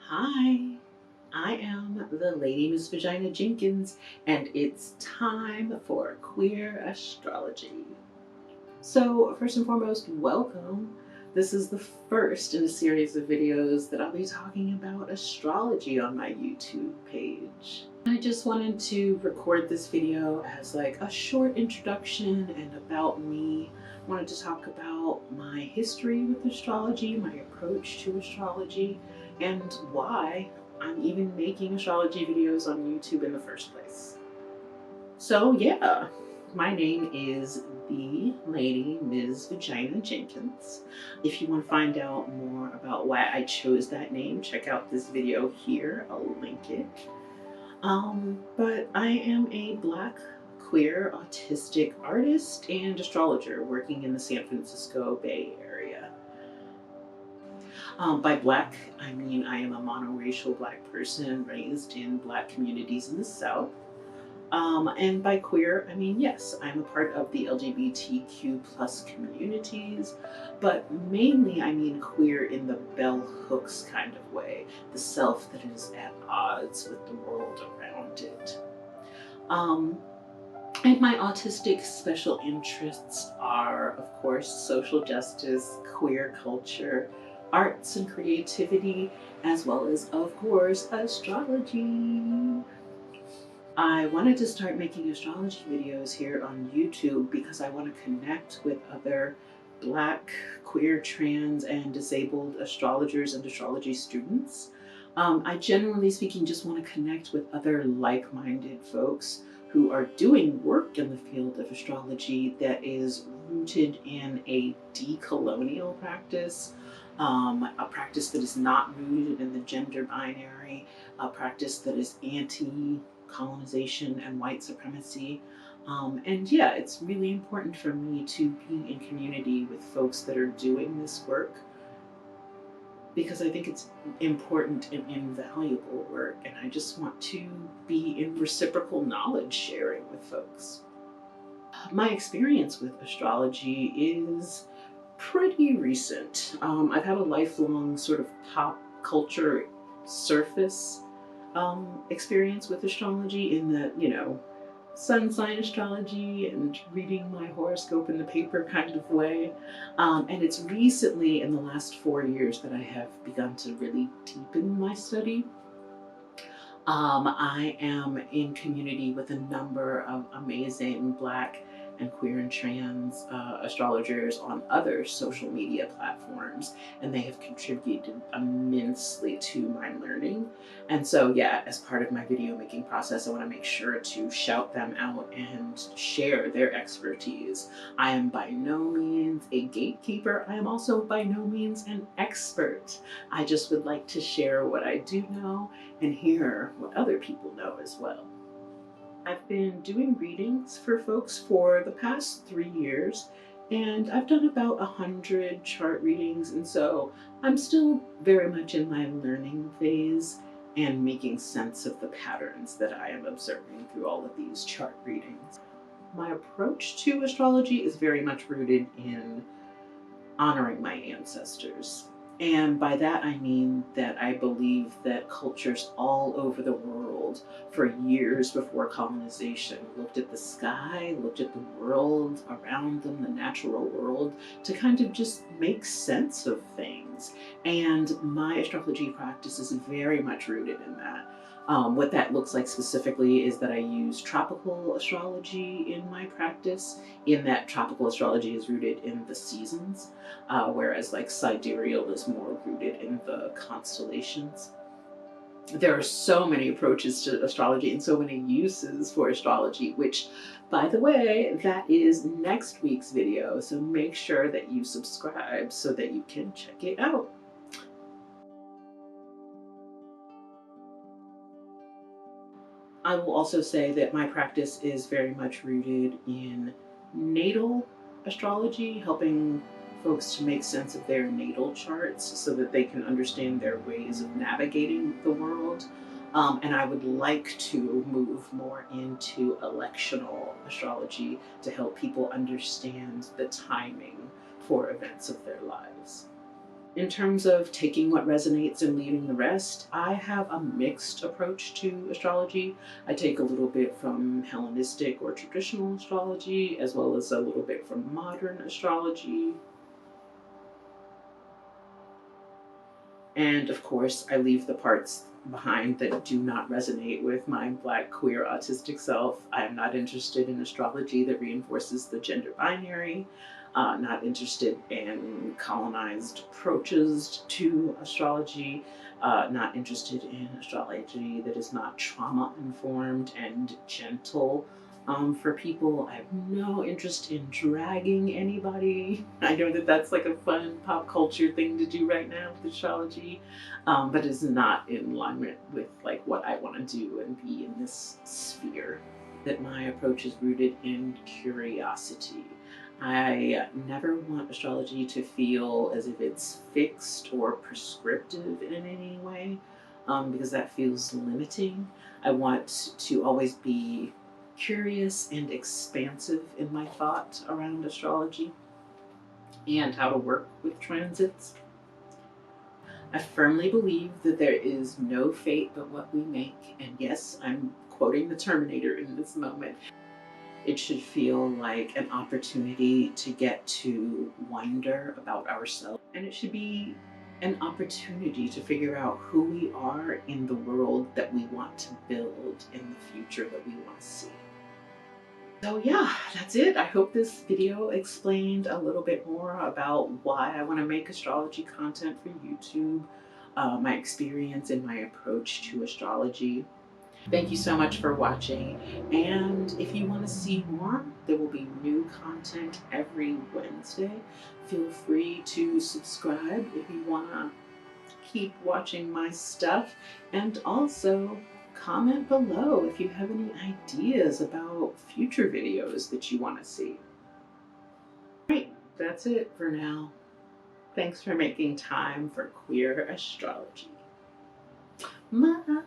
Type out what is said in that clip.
Hi, I am the Lady Miss Vagina Jenkins, and it's time for Queer Astrology. So, first and foremost, welcome. This is the first in a series of videos that I'll be talking about astrology on my YouTube page. I just wanted to record this video as like a short introduction and about me. I wanted to talk about my history with astrology, my approach to astrology, and why I'm even making astrology videos on YouTube in the first place. So yeah, my name is the Lady Ms. Vagina Jenkins. If you want to find out more about why I chose that name, check out this video here. I'll link it. But I am a Black queer autistic artist and astrologer working in the San Francisco Bay Area. By Black, I mean I am a monoracial Black person raised in Black communities in the South. And by queer, I mean, yes, I'm a part of the LGBTQ plus communities, but mainly I mean queer in the bell hooks kind of way, the self that is at odds with the world around it. And my autistic special interests are, of course, social justice, queer culture, arts and creativity, as well as, of course, astrology. I wanted to start making astrology videos here on YouTube because I want to connect with other Black, queer, trans, and disabled astrologers and astrology students. I generally speaking just want to connect with other like-minded folks who are doing work in the field of astrology that is rooted in a decolonial practice, a practice that is not rooted in the gender binary, a practice that is anti-colonization and white supremacy. And yeah, it's really important for me to be in community with folks that are doing this work because I think it's important and invaluable work, and I just want to be in reciprocal knowledge sharing with folks. My experience with astrology is pretty recent. I've had a lifelong sort of pop culture surface experience with astrology in that, sun sign astrology and reading my horoscope in the paper kind of way. And it's recently in the last 4 years that I have begun to really deepen my study. I am in community with a number of amazing Black and queer and trans astrologers on other social media platforms, and they have contributed immensely to my learning. And so yeah, as part of my video making process, I want to make sure to shout them out and share their expertise. I am by no means a gatekeeper. I am also by no means an expert. I just would like to share what I do know and hear what other people know as well. I've been doing readings for folks for the past 3 years, and I've done about 100 chart readings, and so I'm still very much in my learning phase and making sense of the patterns that I am observing through all of these chart readings. My approach to astrology is very much rooted in honoring my ancestors. And by that I mean that I believe that cultures all over the world for years before colonization looked at the sky, looked at the world around them, the natural world, to kind of just make sense of things. And my astrology practice is very much rooted in that. What that looks like specifically is that I use tropical astrology in my practice, in that tropical astrology is rooted in the seasons, whereas like sidereal is more rooted in the constellations. There are so many approaches to astrology and so many uses for astrology, which, by the way, that is next week's video, so make sure that you subscribe so that you can check it out. I will also say that my practice is very much rooted in natal astrology, helping folks to make sense of their natal charts so that they can understand their ways of navigating the world. And I would like to move more into electional astrology to help people understand the timing for events of their lives. In terms of taking what resonates and leaving the rest, I have a mixed approach to astrology. I take a little bit from Hellenistic or traditional astrology, as well as a little bit from modern astrology. And of course, I leave the parts behind that do not resonate with my Black queer autistic self. I am not interested in astrology that reinforces the gender binary, not interested in colonized approaches to astrology, not interested in astrology that is not trauma informed and gentle. For people, I have no interest in dragging anybody. I know that that's like a fun pop culture thing to do right now with astrology, but it's not in alignment with like what I want to do and be in this sphere. That my approach is rooted in curiosity. I never want astrology to feel as if it's fixed or prescriptive in any way, because that feels limiting. I want to always be curious and expansive in my thought around astrology and how to work with transits. I firmly believe that there is no fate but what we make, and yes, I'm quoting the Terminator in this moment. It should feel like an opportunity to get to wonder about ourselves, and it should be an opportunity to figure out who we are in the world that we want to build, in the future that we want to see. So yeah, that's it. I hope this video explained a little bit more about why I want to make astrology content for YouTube, my experience and my approach to astrology. Thank you so much for watching, and if you want to see more, there will be new content every Wednesday. Feel free to subscribe if you want to keep watching my stuff, and also comment below if you have any ideas about future videos that you want to see. Right, that's it for now. Thanks for making time for queer astrology. Bye.